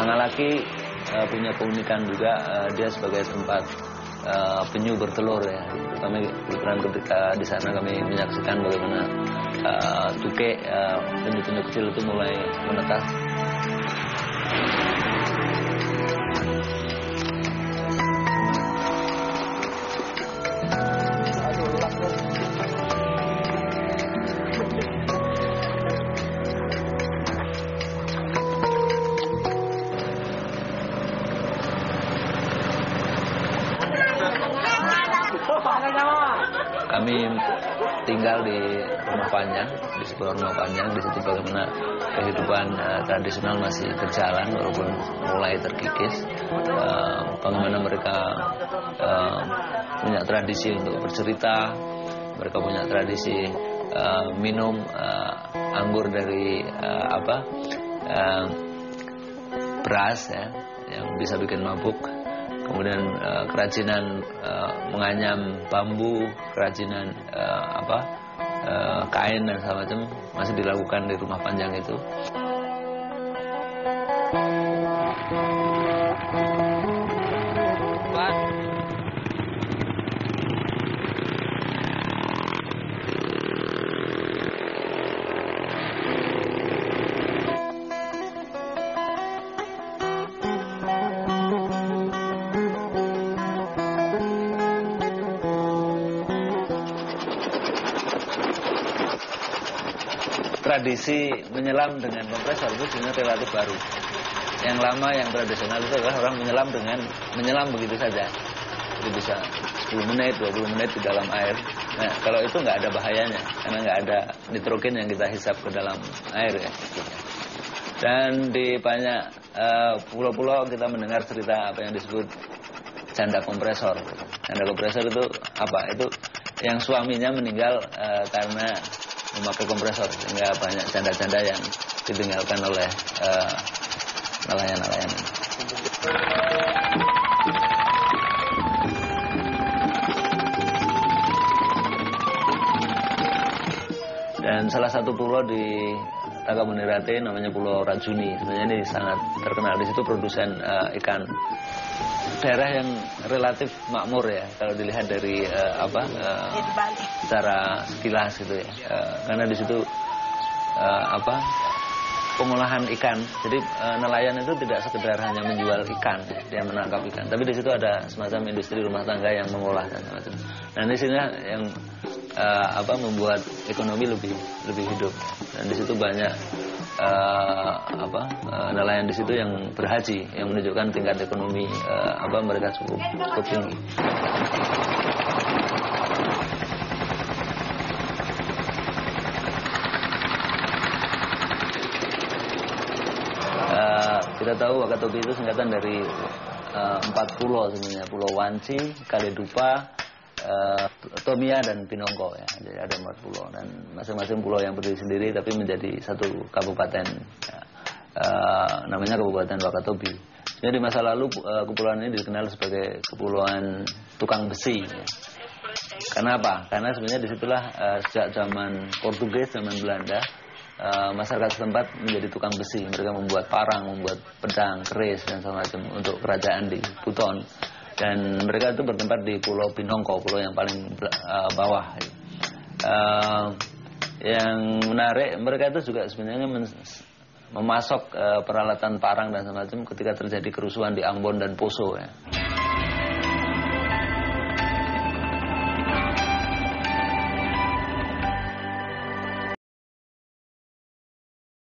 Sangalaki punya keunikan juga, dia sebagai tempat penyu bertelur ya. Kami kebetulan ketika di sana kami menyaksikan bagaimana tuke penyu-penyu kecil itu mulai menetas. Kami tinggal di rumah panjang, di sebuah rumah panjang. Di situ bagaimana kehidupan tradisional masih berjalan walaupun mulai terkikis. Bagaimana mereka punya tradisi untuk bercerita, mereka punya tradisi minum anggur dari beras ya, yang bisa bikin mabuk. Kemudian kerajinan menganyam bambu, kerajinan kain dan segala macam masih dilakukan di rumah panjang itu. Tradisi menyelam dengan kompresor itu sebenarnya relatif baru. Yang lama, yang tradisional itu adalah orang menyelam dengan menyelam begitu saja. Jadi bisa 10 menit, 20 menit di dalam air. Nah, kalau itu nggak ada bahayanya, karena nggak ada nitrogen yang kita hisap ke dalam air ya. Dan di banyak pulau-pulau kita mendengar cerita apa yang disebut janda kompresor. Janda kompresor itu apa? Itu yang suaminya meninggal karena memakai kompresor, sehingga banyak janda-janda yang ditinggalkan oleh nelayan-nelayan. Dan salah satu pulau di Takamulirate namanya Pulau Rajuni. Sebenarnya ini sangat terkenal. Di situ produsen ikan. Daerah yang relatif makmur ya kalau dilihat dari secara sekilas gitu ya. Karena di situ pengolahan ikan. Jadi nelayan itu tidak sekedar hanya menjual ikan, dia menangkap ikan. Tapi di situ ada semacam industri rumah tangga yang mengolah dan semacam. Nah di sini yang membuat ekonomi lebih hidup. Dan di situ banyak nelayan di situ yang berhaji, yang menunjukkan tingkat ekonomi mereka cukup tinggi. Kita tahu Wakatobi itu singkatan dari 4 pulau sebenarnya, Pulau Wanci, Kaledupa, Tomia dan Pinongko ya. Jadi ada 4 pulau dan masing-masing pulau yang berdiri sendiri tapi menjadi satu kabupaten ya. Namanya Kabupaten Wakatobi. Jadi di masa lalu kepulauan ini dikenal sebagai kepulauan tukang besi ya. Karena apa? Karena sebenarnya disitulah sejak zaman Portugis, zaman Belanda, masyarakat setempat menjadi tukang besi. Mereka membuat parang, membuat pedang, keris dan semacam untuk kerajaan di Buton. Dan mereka itu bertempat di Pulau Pinongko, pulau yang paling bawah. Yang menarik, mereka itu juga sebenarnya memasok peralatan parang dan semacam ketika terjadi kerusuhan di Ambon dan Poso ya.